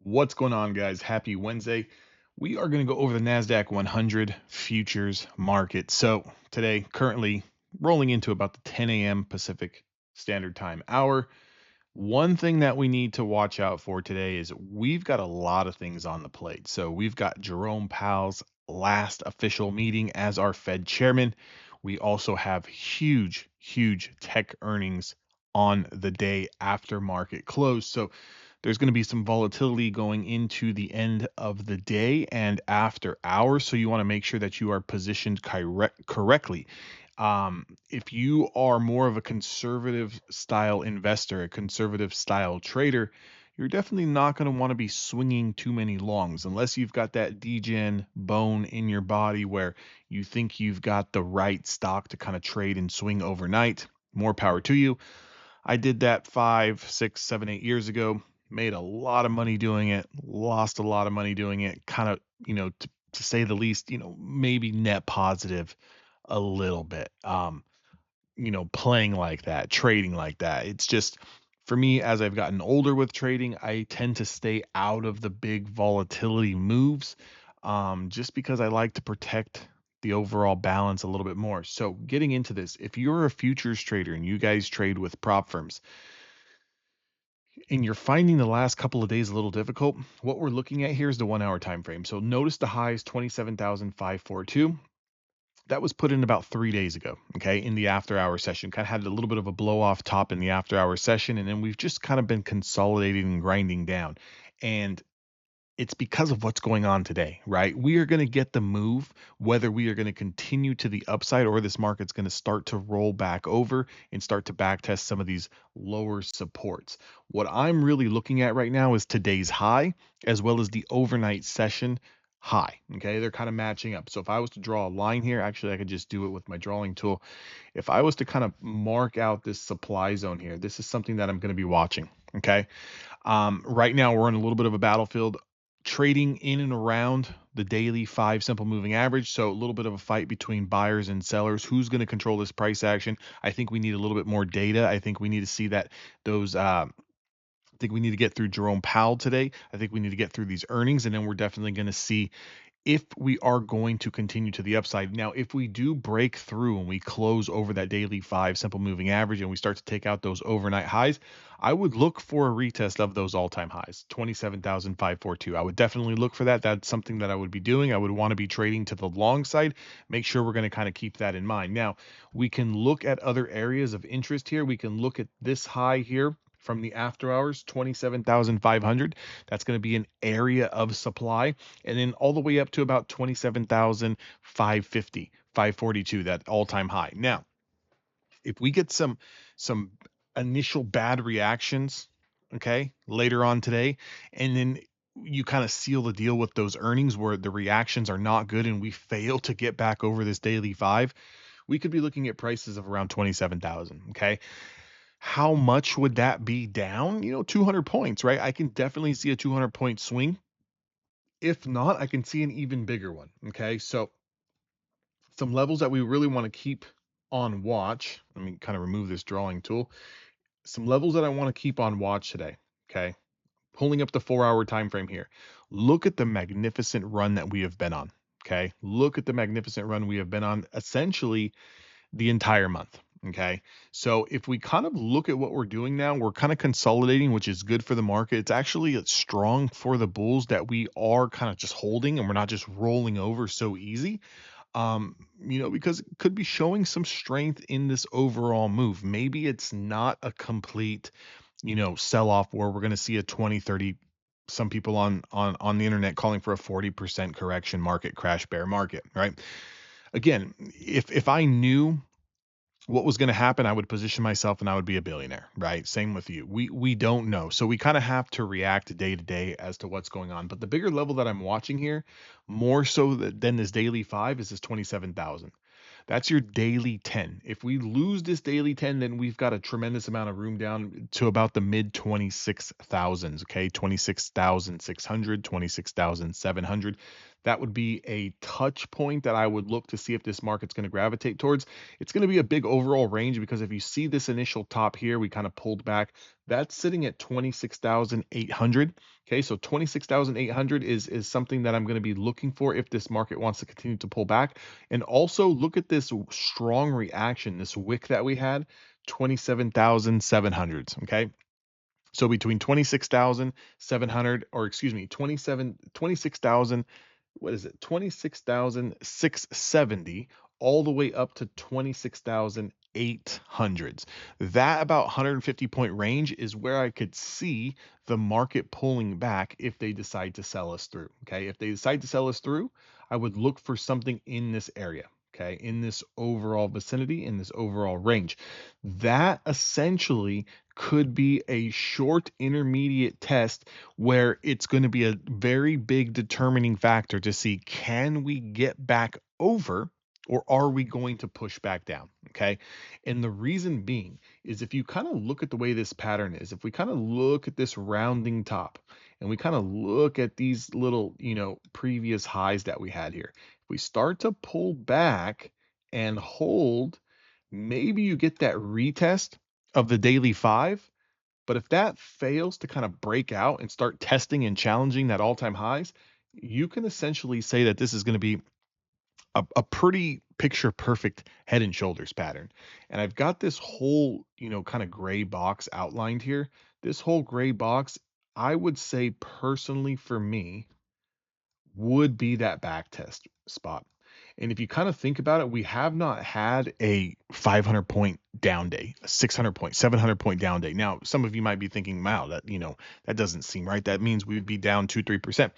What's going on, guys? Happy Wednesday. We are going to go over the NASDAQ 100 futures market. So, today, currently rolling into about the 10 a.m. Pacific Standard Time hour. One thing that we need to watch out for today is we've got a lot of things on the plate. So, we've got Jerome Powell's last official meeting as our Fed chairman. We also have huge tech earnings on the day after market close. So, there's going to be some volatility going into the end of the day and after hours. So you want to make sure that you are positioned correctly. If you are more of a conservative style investor, a conservative style trader, you're definitely not going to want to be swinging too many longs unless you've got that degen bone in your body where you think you've got the right stock to kind of trade and swing overnight. More power to you. I did that 5, 6, 7, 8 years ago. Made a lot of money doing it, lost a lot of money doing it. Kind of, to say the least, maybe net positive a little bit. Playing like that, trading like that. It's just for me, as I've gotten older with trading, I tend to stay out of the big volatility moves, just because I like to protect the overall balance a little bit more. So, getting into this, if you're a futures trader and you guys trade with prop firms and you're finding the last couple of days a little difficult, what we're looking at here is the 1 hour time frame. So, notice the high is 27,542. That was put in about 3 days ago, okay, in the after hour session. Kind of had a little bit of a blow off top in the after hour session, and then we've just kind of been consolidating and grinding down. And it's because of what's going on today, right? We are going to get the move, whether we are going to continue to the upside or this market's going to start to roll back over and start to back test some of these lower supports. What I'm really looking at right now is today's high as well as the overnight session high. Okay, they're kind of matching up. So if I was to draw a line here, actually, I could just do it with my drawing tool. If I was to kind of mark out this supply zone here, this is something that I'm going to be watching. Okay. Right now, we're in a little bit of a battlefield, trading in and around the daily 5 simple moving average. So a little bit of a fight between buyers and sellers. Who's going to control this price action? I think we need a little bit more data. I think we need to see that those. I think we need to get through Jerome Powell today. I think we need to get through these earnings, and then we're definitely going to see if we are going to continue to the upside. Now, if we do break through and we close over that daily 5 simple moving average and we start to take out those overnight highs, I would look for a retest of those all-time highs, 27,542. I would definitely look for that. That's something that I would be doing. I would want to be trading to the long side. Make sure we're going to kind of keep that in mind. Now, we can look at other areas of interest here. We can look at this high here from the after hours, 27,500. That's going to be an area of supply, and then all the way up to about 27,550, 542, that all-time high. Now, if we get some initial bad reactions, okay, later on today, and then you kind of seal the deal with those earnings where the reactions are not good and we fail to get back over this daily 5, we could be looking at prices of around 27,000, okay? How much would that be down? 200 points, right? I can definitely see a 200-point swing. If not, I can see an even bigger one. Okay. So, some levels that we really want to keep on watch. Let me kind of remove this drawing tool. Some levels that I want to keep on watch today. Okay. Pulling up the 4 hour time frame here. Look at the magnificent run that we have been on. Okay. Look at the magnificent run we have been on essentially the entire month. Okay. So if we kind of look at what we're doing now, we're kind of consolidating, which is good for the market. It's actually strong for the bulls that we are kind of just holding and we're not just rolling over so easy. Because it could be showing some strength in this overall move. Maybe it's not a complete, sell off where we're going to see a 20, 30, some people on the internet calling for a 40% correction market crash bear market, right? Again, if I knew what was going to happen, I would position myself and I would be a billionaire, right? Same with you. We don't know. So we kind of have to react day to day as to what's going on. But the bigger level that I'm watching here, more so than this daily 5, is this 27,000. That's your daily 10. If we lose this daily 10, then we've got a tremendous amount of room down to about the mid 26,000s, okay? 26,600, 26,700. That would be a touch point that I would look to see if this market's going to gravitate towards. It's going to be a big overall range because if you see this initial top here, we kind of pulled back. That's sitting at 26,800. Okay, so 26,800 is something that I'm going to be looking for if this market wants to continue to pull back. And also look at this strong reaction, this wick that we had, 27,700. Okay, so between 26,700, or excuse me, 26,000, what is it? 26,670 all the way up to 26,800. That about 150 point range is where I could see the market pulling back if they decide to sell us through. Okay. If they decide to sell us through, I would look for something in this area. Okay. In this overall vicinity, in this overall range. That essentially could be a short intermediate test where it's going to be a very big determining factor to see, can we get back over or are we going to push back down? Okay. And the reason being is if you kind of look at the way this pattern is, if we kind of look at this rounding top and we kind of look at these little, previous highs that we had here, if we start to pull back and hold, maybe you get that retest of the daily 5. But if that fails to kind of break out and start testing and challenging that all-time highs, you can essentially say that this is going to be a pretty picture perfect head and shoulders pattern. And I've got this whole, kind of gray box outlined here. This whole gray box, I would say personally for me, would be that back test spot. And if you kind of think about it, we have not had a 500 point down day, a 600 point, 700 point down day. Now, some of you might be thinking, wow, that doesn't seem right. That means we would be down 2-3%.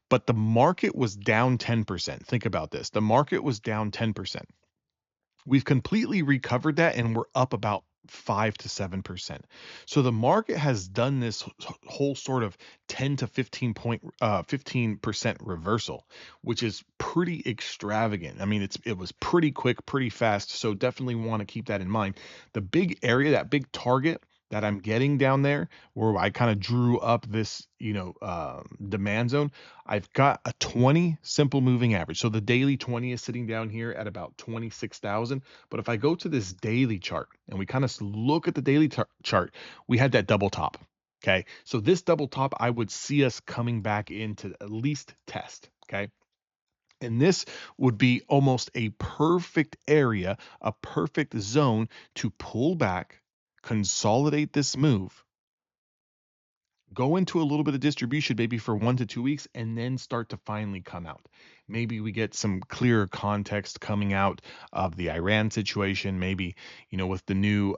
But the market was down 10%. Think about this. The market was down 10%. We've completely recovered that and we're up about 5 to 7%. So the market has done this whole sort of 10 to 15% reversal, which is pretty extravagant. I mean, it was pretty quick, pretty fast. So definitely want to keep that in mind. The big area, that big target that I'm getting down there where I kind of drew up this, demand zone, I've got a 20 simple moving average. So the daily 20 is sitting down here at about 26,000. But if I go to this daily chart and we kind of look at the daily chart, we had that double top. Okay. So this double top, I would see us coming back into at least test. Okay. And this would be almost a perfect area, a perfect zone to pull back, consolidate this move, go into a little bit of distribution maybe for 1 to 2 weeks, and then start to finally come out. Maybe we get some clearer context coming out of the Iran situation. Maybe, with the new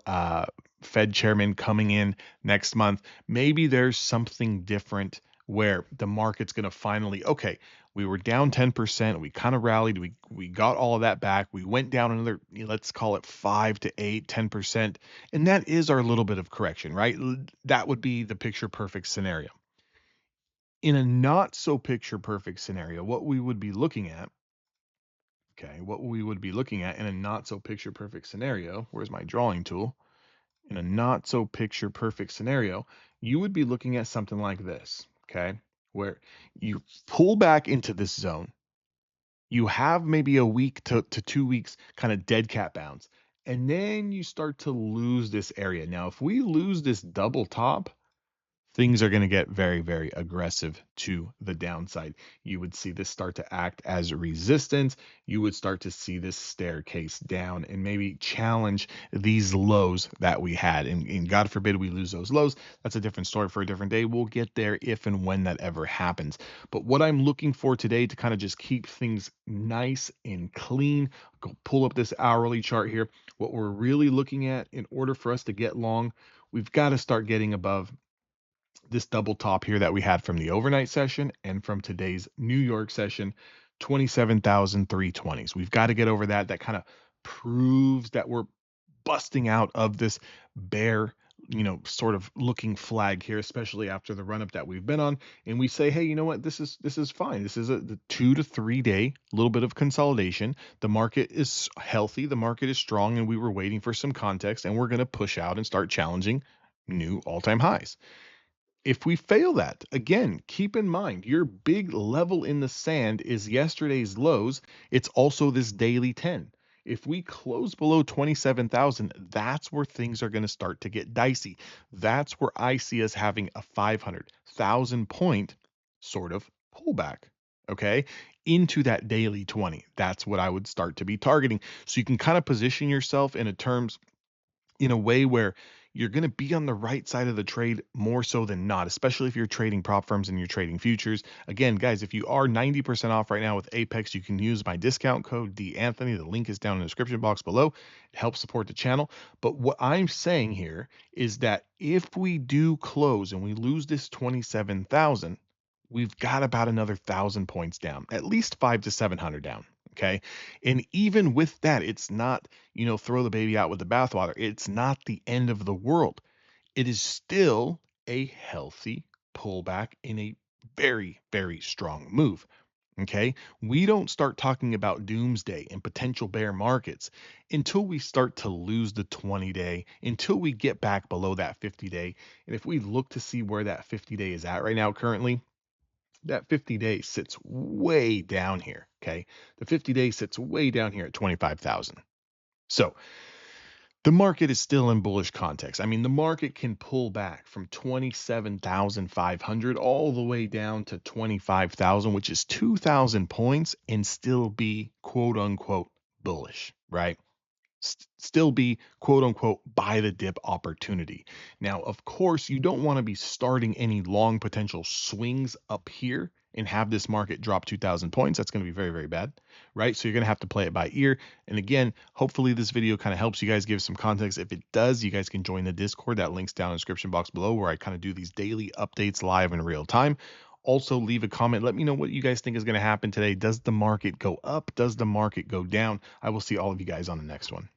Fed chairman coming in next month, maybe there's something different where the market's going to finally, okay, we were down 10%, we kind of rallied, we got all of that back, we went down another, let's call it 5 to 8, 10%, and that is our little bit of correction, right? That would be the picture perfect scenario. In a not so picture perfect scenario, what we would be looking at, in a not so picture perfect scenario, where's my drawing tool? In a not so picture perfect scenario, you would be looking at something like this, okay? Where you pull back into this zone, you have maybe a week to 2 weeks kind of dead cat bounce, and then you start to lose this area. Now, if we lose this double top, things are going to get very, very aggressive to the downside. You would see this start to act as resistance. You would start to see this staircase down and maybe challenge these lows that we had. And God forbid we lose those lows. That's a different story for a different day. We'll get there if and when that ever happens. But what I'm looking for today to kind of just keep things nice and clean, go pull up this hourly chart here. What we're really looking at in order for us to get long, we've got to start getting above this double top here that we had from the overnight session and from today's New York session, 27,320s. We've got to get over that. That kind of proves that we're busting out of this bear, sort of looking flag here, especially after the run up that we've been on. And we say, hey, you know what? This is fine. This is the 2 to 3 day little bit of consolidation. The market is healthy. The market is strong. And we were waiting for some context, and we're going to push out and start challenging new all-time highs. If we fail that, again, keep in mind your big level in the sand is yesterday's lows. It's also this daily 10. If we close below 27,000, that's where things are going to start to get dicey. That's where I see us having a 500,000 point sort of pullback, okay, into that daily 20. That's what I would start to be targeting. So you can kind of position yourself in a way where you're going to be on the right side of the trade more so than not, especially if you're trading prop firms and you're trading futures. Again, guys, if you are 90% off right now with Apex, you can use my discount code DAnthony. The link is down in the description box below. It helps support the channel. But what I'm saying here is that if we do close and we lose this 27,000, we've got about another 1,000 points down, at least 500 to 700 down. Okay. And even with that, it's not, throw the baby out with the bathwater. It's not the end of the world. It is still a healthy pullback in a very, very strong move. Okay. We don't start talking about doomsday and potential bear markets until we start to lose the 20-day, until we get back below that 50-day. And if we look to see where that 50-day is at right now, currently, that 50-day sits way down here, okay? The 50-day sits way down here at 25,000. So the market is still in bullish context. I mean, the market can pull back from 27,500 all the way down to 25,000, which is 2,000 points, and still be quote unquote bullish, right? Still be quote unquote buy the dip opportunity. Now, of course, you don't want to be starting any long potential swings up here and have this market drop 2,000 points. That's going to be very, very bad, right? So you're going to have to play it by ear. And again, hopefully this video kind of helps you guys give some context. If it does, you guys can join the Discord. That link's down in the description box below, where I kind of do these daily updates live in real time. Also, leave a comment. Let me know what you guys think is going to happen today. Does the market go up? Does the market go down? I will see all of you guys on the next one.